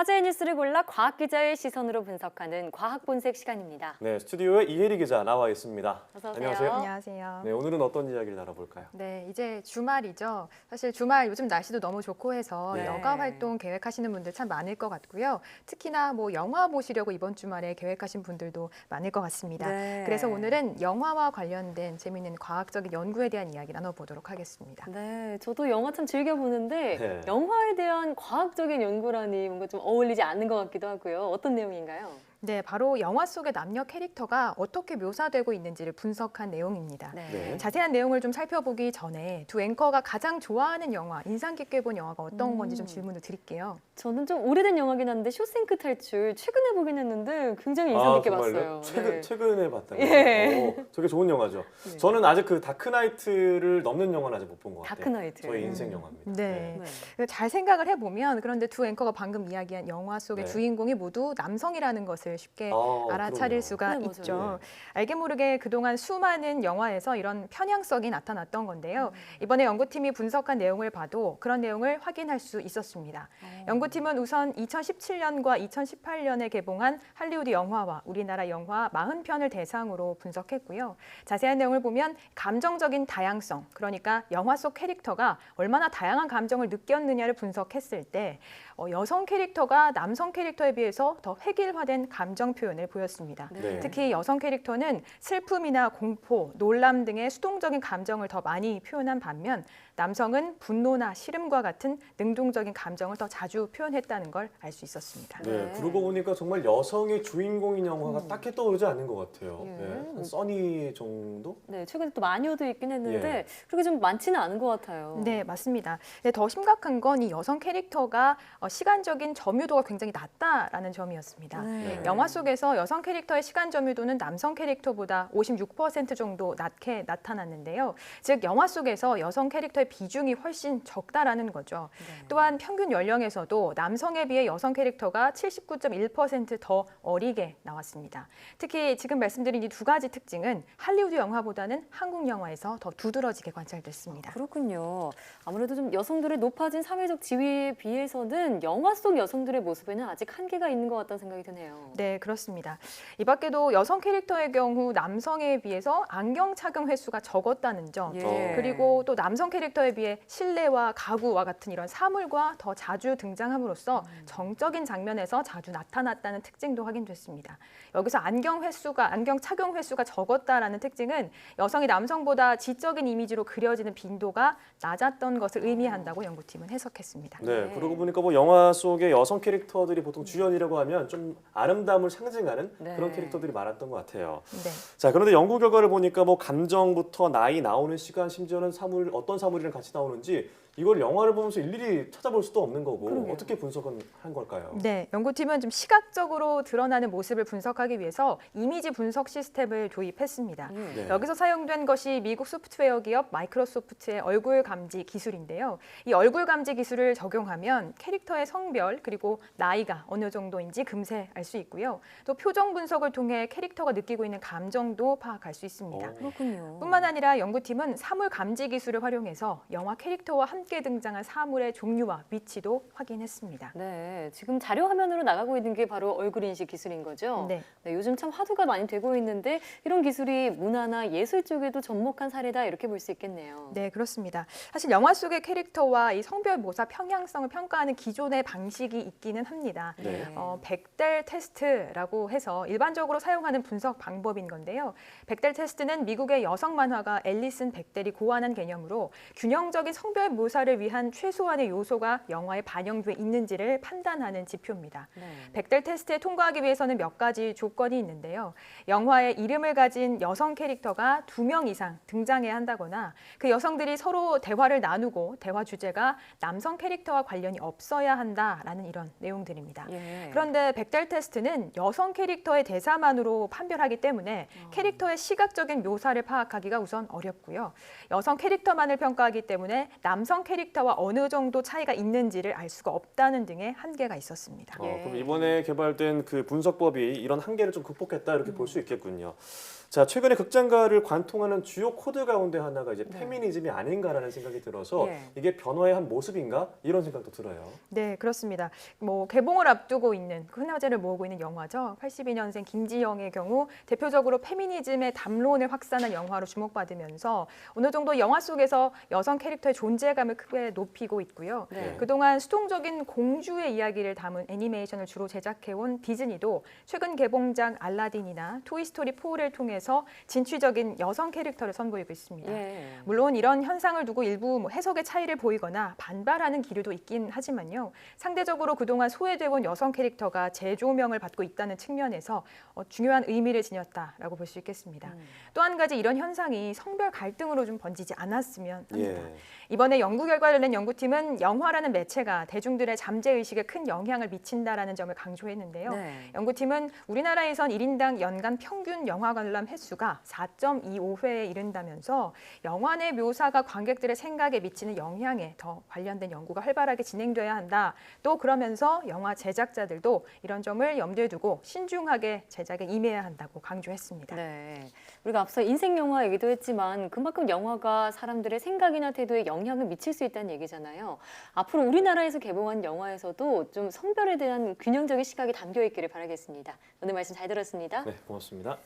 화제의 뉴스를 골라 과학 기자의 시선으로 분석하는 과학 본색 시간입니다. 네, 스튜디오에 이혜리 기자 나와 있습니다. 어서 오세요. 안녕하세요. 안녕하세요. 네, 오늘은 어떤 이야기를 나눠볼까요? 네, 이제 주말이죠. 사실 주말 요즘 날씨도 너무 좋고 해서 네. 여가 활동 계획하시는 분들 참 많을 것 같고요. 특히나 뭐 영화 보시려고 이번 주말에 계획하신 분들도 많을 것 같습니다. 네. 그래서 오늘은 영화와 관련된 재미있는 과학적인 연구에 대한 이야기 나눠보도록 하겠습니다. 네, 저도 영화 참 즐겨 보는데 네. 영화에 대한 과학적인 연구라니 뭔가 좀 어울리지 않는 것 같기도 하고요. 어떤 내용인가요? 네, 바로 영화 속의 남녀 캐릭터가 어떻게 묘사되고 있는지를 분석한 내용입니다. 네. 자세한 내용을 좀 살펴보기 전에 두 앵커가 가장 좋아하는 영화, 인상 깊게 본 영화가 어떤 건지 좀 질문을 드릴게요. 저는 좀 오래된 영화긴 한데 쇼생크 탈출 최근에 보긴 했는데 굉장히 인상 깊게 정말요? 봤어요. 최근에 봤다고요? 예. 저게 좋은 영화죠. 네. 저는 아직 그 다크나이트를 넘는 영화는 아직 못 본 것 같아요. 다크나이트. 저의 인생 영화입니다. 네. 네. 잘 생각을 해보면 그런데 두 앵커가 방금 이야기한 영화 속의 네. 주인공이 모두 남성이라는 것을 쉽게 알아차릴 그럼요. 수가 네, 맞아요. 있죠. 알게 모르게 그동안 수많은 영화에서 이런 편향성이 나타났던 건데요. 이번에 연구팀이 분석한 내용을 봐도 그런 내용을 확인할 수 있었습니다. 연구팀은 우선 2017년과 2018년에 개봉한 할리우드 영화와 우리나라 영화 40편을 대상으로 분석했고요. 자세한 내용을 보면 감정적인 다양성, 그러니까 영화 속 캐릭터가 얼마나 다양한 감정을 느꼈느냐를 분석했을 때 여성 캐릭터가 남성 캐릭터에 비해서 더 획일화된 감정 표현을 보였습니다. 네. 특히 여성 캐릭터는 슬픔이나 공포, 놀람 등의 수동적인 감정을 더 많이 표현한 반면 남성은 분노나 싫음과 같은 능동적인 감정을 더 자주 표현했다는 걸 알 수 있었습니다. 네, 네. 그러고 보니까 정말 여성의 주인공인 영화가 딱히 떠오르지 않는 것 같아요. 예. 네, 한 써니 정도? 네, 최근에 또 마녀도 있긴 했는데 예. 그렇게 좀 많지는 않은 것 같아요. 네, 맞습니다. 근데 더 심각한 건 이 여성 캐릭터가 시간적인 점유도가 굉장히 낮다라는 점이었습니다. 네. 영화 속에서 여성 캐릭터의 시간 점유도는 남성 캐릭터보다 56% 정도 낮게 나타났는데요. 즉 영화 속에서 여성 캐릭터의 비중이 훨씬 적다라는 거죠. 네. 또한 평균 연령에서도 남성에 비해 여성 캐릭터가 79.1% 더 어리게 나왔습니다. 특히 지금 말씀드린 이 두 가지 특징은 할리우드 영화보다는 한국 영화에서 더 두드러지게 관찰됐습니다. 그렇군요. 아무래도 좀 여성들의 높아진 사회적 지위에 비해서는 영화 속 여성들의 모습에는 아직 한계가 있는 것 같다는 생각이 드네요. 네, 그렇습니다. 이 밖에도 여성 캐릭터의 경우 남성에 비해서 안경 착용 횟수가 적었다는 점, 예. 그리고 또 남성 캐릭터에 비해 실내와 가구와 같은 이런 사물과 더 자주 등장함으로써 정적인 장면에서 자주 나타났다는 특징도 확인됐습니다. 여기서 안경 착용 횟수가 적었다라는 특징은 여성이 남성보다 지적인 이미지로 그려지는 빈도가 낮았던 것을 의미한다고 연구팀은 해석했습니다. 네, 네. 그러고 보니까 뭐 영화 속의 여성 캐릭터들이 보통 주연이라고 하면 좀 아름다움을 상징하는 네. 그런 캐릭터들이 많았던 것 같아요. 네. 자, 그런데 연구 결과를 보니까 뭐 감정부터 나이 나오는 시간, 심지어는 어떤 사물이랑 같이 나오는지 이걸 영화를 보면서 일일이 찾아볼 수도 없는 거고 그러게요. 어떻게 분석한 걸까요? 네, 연구팀은 좀 시각적으로 드러나는 모습을 분석하기 위해서 이미지 분석 시스템을 도입했습니다. 네. 여기서 사용된 것이 미국 소프트웨어 기업 마이크로소프트의 얼굴 감지 기술인데요. 이 얼굴 감지 기술을 적용하면 캐릭터의 성별 그리고 나이가 어느 정도인지 금세 알 수 있고요. 또 표정 분석을 통해 캐릭터가 느끼고 있는 감정도 파악할 수 있습니다. 그렇군요. 뿐만 아니라 연구팀은 사물 감지 기술을 활용해서 영화 캐릭터와 함께 등장한 사물의 종류와 위치도 확인했습니다. 네, 지금 자료 화면으로 나가고 있는 게 바로 얼굴 인식 기술인 거죠? 네. 네, 요즘 참 화두가 많이 되고 있는데 이런 기술이 문화나 예술 쪽에도 접목한 사례다 이렇게 볼 수 있겠네요. 네, 그렇습니다. 사실 영화 속의 캐릭터와 이 성별 모사 평향성을 평가하는 기존의 방식이 있기는 합니다. 네. 벡델 테스트라고 해서 일반적으로 사용하는 분석 방법인 건데요. 벡델 테스트는 미국의 여성 만화가 앨리슨 벡델이 고안한 개념으로 균형적인 성별 묘사를 위한 최소한의 요소가 영화에 반영돼 있는지를 판단하는 지표입니다. 네. 벡델 테스트에 통과하기 위해서는 몇 가지 조건이 있는데요. 영화에 이름을 가진 여성 캐릭터가 2명 이상 등장해야 한다거나 그 여성들이 서로 대화를 나누고 대화 주제가 남성 캐릭터와 관련이 없어야 한다라는 이런 내용들입니다. 예. 그런데 벡델 테스트는 여성 캐릭터의 대사만으로 판별하기 때문에 캐릭터의 시각적인 묘사를 파악하기가 우선 어렵고요. 여성 캐릭터만을 평가하기 때문에 남성 캐릭터와 어느 정도 차이가 있는지를 알 수가 없다는 등의 한계가 있었습니다. 예. 그럼 이번에 개발된 그 분석법이 이런 한계를 좀 극복했다 이렇게 볼 수 있겠군요. 자, 최근에 극장가를 관통하는 주요 코드 가운데 하나가 이제 네. 페미니즘이 아닌가라는 생각이 들어서 예. 이게 변화의 한 모습인가 이런 생각도 들어요. 네, 그렇습니다. 뭐 개봉을 앞두고 있는 큰 화제를 모으고 있는 영화죠. 82년생 김지영의 경우 대표적으로 페미니즘의 담론을 확산한 영화로 주목받으면서 어느 정도 영화 속에서 여성 캐릭터의 존재감을 크게 높이고 있고요. 네. 그동안 수동적인 공주의 이야기를 담은 애니메이션을 주로 제작해온 디즈니도 최근 개봉작 알라딘이나 토이스토리 4를 통해서 진취적인 여성 캐릭터를 선보이고 있습니다. 예. 물론 이런 현상을 두고 일부 뭐 해석의 차이를 보이거나 반발하는 기류도 있긴 하지만요. 상대적으로 그동안 소외되어 온 여성 캐릭터가 재조명을 받고 있다는 측면에서 중요한 의미를 지녔다라고 볼 수 있겠습니다. 또 한 가지 이런 현상이 성별 갈등으로 좀 번지지 않았으면 합니다. 예. 이번에 연구 결과를 낸 연구팀은 영화라는 매체가 대중들의 잠재의식에 큰 영향을 미친다라는 점을 강조했는데요. 네. 연구팀은 우리나라에선 1인당 연간 평균 영화 관람 횟수가 4.25회에 이른다면서 영화 내 묘사가 관객들의 생각에 미치는 영향에 더 관련된 연구가 활발하게 진행돼야 한다. 또 그러면서 영화 제작자들도 이런 점을 염두에 두고 신중하게 제작에 임해야 한다고 강조했습니다. 네. 우리가 앞서 인생 영화 얘기도 했지만 그만큼 영화가 사람들의 생각이나 태도에 영향을 미칠 수 있다는 얘기잖아요. 앞으로 우리나라에서 개봉한 영화에서도 좀 성별에 대한 균형적인 시각이 담겨 있기를 바라겠습니다. 오늘 말씀 잘 들었습니다. 네, 고맙습니다.